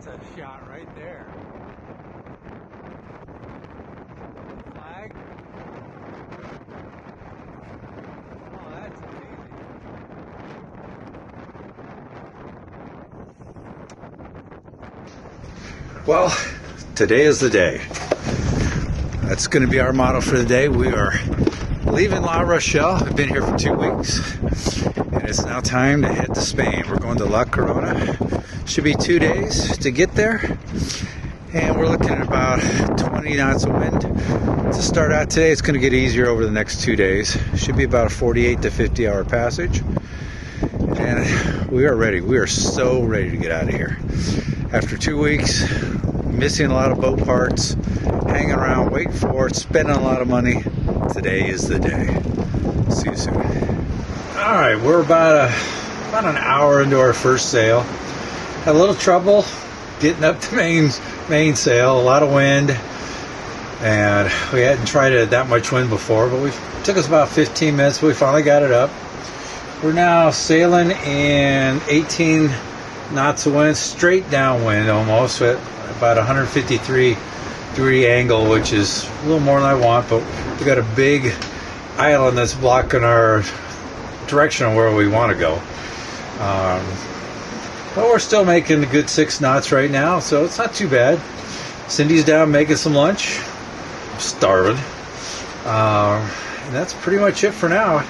That's a shot right there. Flag. Oh, that's amazing. Well, today is the day. That's going to be our motto for the day. We are leaving La Rochelle. I've been here for 2 weeks, and it's now time to head to Spain. We're going to La Corona. Should be 2 days to get there, and we're looking at about 20 knots of wind to start out today. It's going to get easier over the next 2 days. Should be about a 48 to 50 hour passage, and we are ready. We are so ready to get out of here. After 2 weeks, missing a lot of boat parts, hanging around, waiting for it, spending a lot of money. Today is the day. See you soon. All right, we're about an hour into our first sail. Had a little trouble getting up to main sail. A lot of wind, and we hadn't tried it at that much wind before. But it took us about 15 minutes. But we finally got it up. We're now sailing in 18 knots of wind, straight downwind almost, at about 153 degree angle, which is a little more than I want, but we got a big island that's blocking our direction of where we want to go. But we're still making a good 6 knots right now, so it's not too bad. Cindy's down making some lunch. I'm starving. And that's pretty much it for now.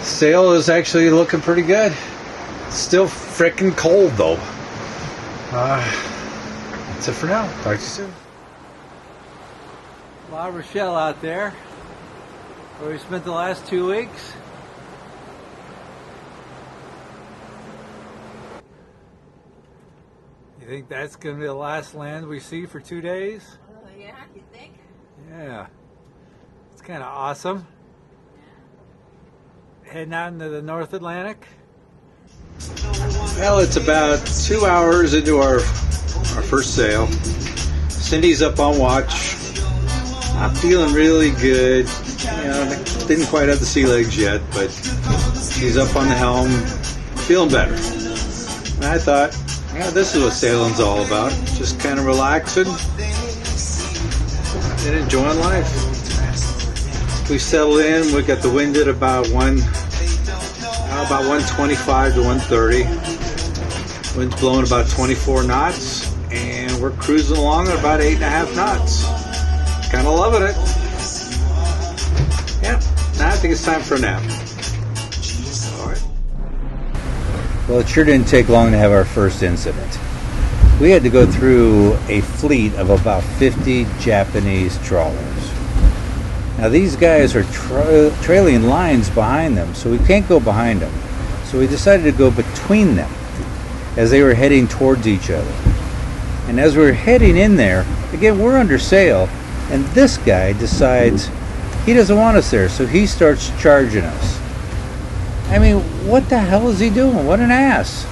Sail is actually looking pretty good. Still freaking cold though. That's it for now. Talk to you soon. La Rochelle out there, where we spent the last 2 weeks. You think that's going to be the last land we see for 2 days? Yeah, you think? Yeah. It's kind of awesome. Heading out into the North Atlantic. Well, it's about 2 hours into our first sail. Cindy's up on watch. I'm feeling really good. You know, didn't quite have the sea legs yet, but she's up on the helm, feeling better. And I thought, yeah, this is what sailing's all about. Just kind of relaxing and enjoying life. We settled in. We got the wind at about 125 to 130. Wind's blowing about 24 knots, and we're cruising along at about 8.5 knots. Kind of loving it. Yeah, now I think it's time for a nap. All right. Well, it sure didn't take long to have our first incident. We had to go through a fleet of about 50 Japanese trawlers. Now these guys are trailing lines behind them, so we can't go behind them. So we decided to go between them as they were heading towards each other. And as we were heading in there, again, we're under sail, and this guy decides he doesn't want us there, so he starts charging us. I mean, what the hell is he doing? What an ass.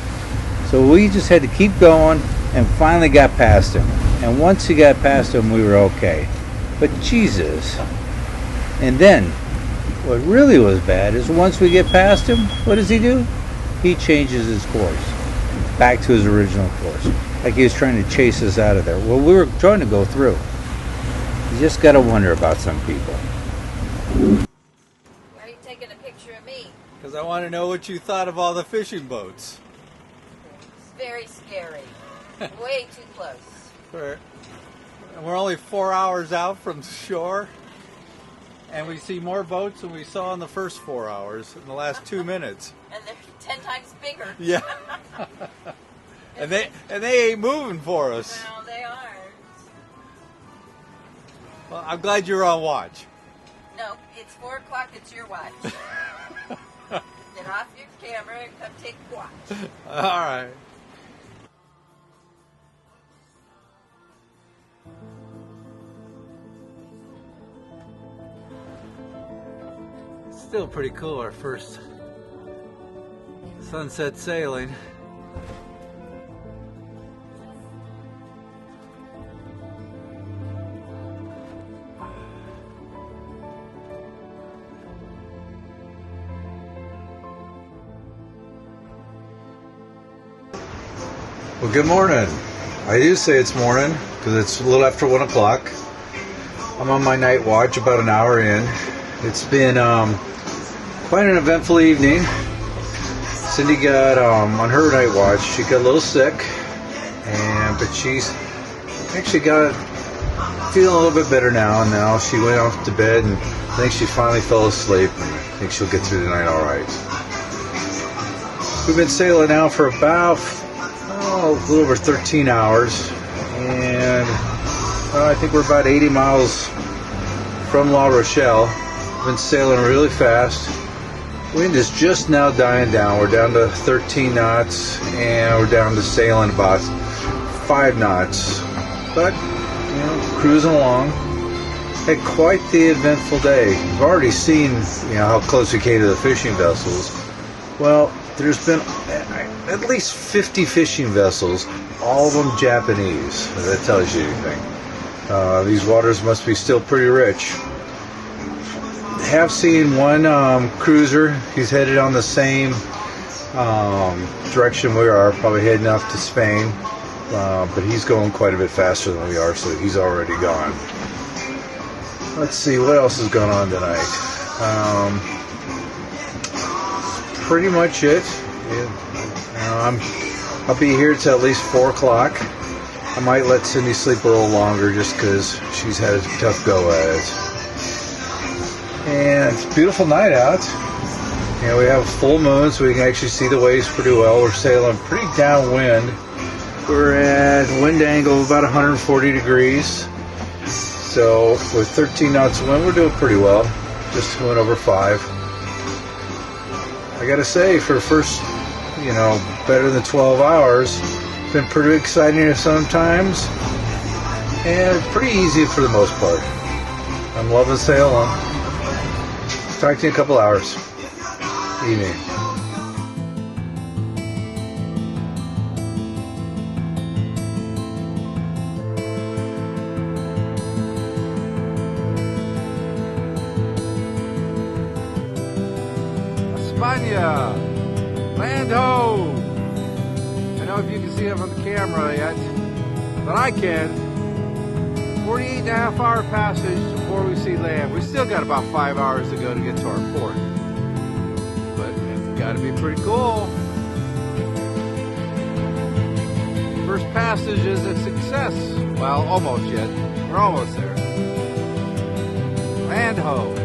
So we just had to keep going and finally got past him. And once he got past him, we were okay. But Jesus. And then, what really was bad is once we get past him, what does he do? He changes his course back to his original course. Like he was trying to chase us out of there. Well, we were trying to go through. You just got to wonder about some people. Why are you taking a picture of me? Because I want to know what you thought of all the fishing boats. It's very scary. Way too close. We're only 4 hours out from shore, and we see more boats than we saw in the first 4 hours in the last 2 minutes. And they're 10 times bigger. Yeah. and they ain't moving for us. No, they aren't. Well, I'm glad you're on watch. No, it's 4 o'clock. It's your watch. Get off your camera and come take a watch. All right. Still pretty cool, our first sunset sailing. Well, good morning. I do say it's morning because it's a little after 1 o'clock. I'm on my night watch, about an hour in. It's been quite an eventful evening. Cindy got on her night watch. She got a little sick, but she's actually got feeling a little bit better now. And now she went off to bed, and I think she finally fell asleep. And I think she'll get through the night all right. We've been sailing now for about a little over 13 hours, and I think we're about 80 miles from La Rochelle. We've been sailing really fast. Wind is just now dying down. We're down to 13 knots, and we're down to sailing about 5 knots. But, cruising along. Had quite the eventful day. We've already seen, how close we came to the fishing vessels. Well, there's been at least 50 fishing vessels, all of them Japanese. If that tells you anything. These waters must be still pretty rich. Have seen one cruiser. He's headed on the same direction we are, probably heading up to Spain. But he's going quite a bit faster than we are, so he's already gone. Let's see, what else is going on tonight? Pretty much it. I'll be here till at least 4 o'clock. I might let Cindy sleep a little longer just because she's had a tough go at it. And it's a beautiful night out. We have a full moon, so we can actually see the waves pretty well. We're sailing pretty downwind. We're at wind angle of about 140 degrees. So with 13 knots of wind, we're doing pretty well. Just went over 5. I gotta say, for the first, better than 12 hours, it's been pretty exciting sometimes, and pretty easy for the most part. I'm loving sailing. Talk to you in a couple hours. Evening. España! Land ho! I don't know if you can see it on the camera yet, but I can. 48.5-hour passage before we see land. We still got about 5 hours to go to get to our port. But it's got to be pretty cool. First passage is a success. Well, almost yet. We're almost there. Land ho!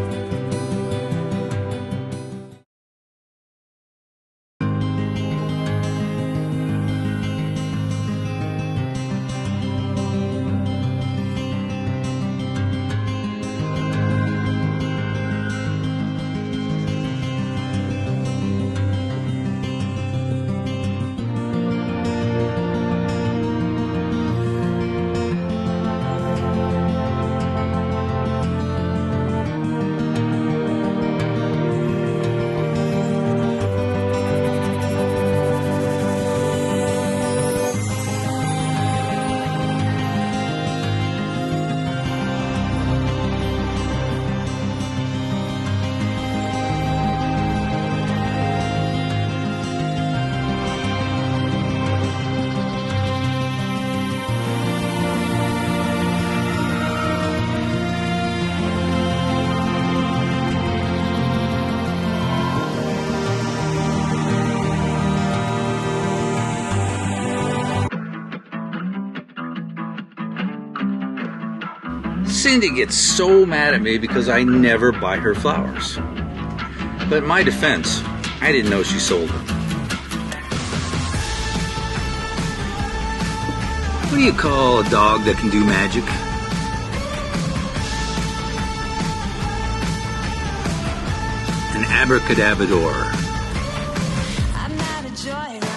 Cindy gets so mad at me because I never buy her flowers. But in my defense, I didn't know she sold them. What do you call a dog that can do magic? An abracadabrador. I'm not a joyride.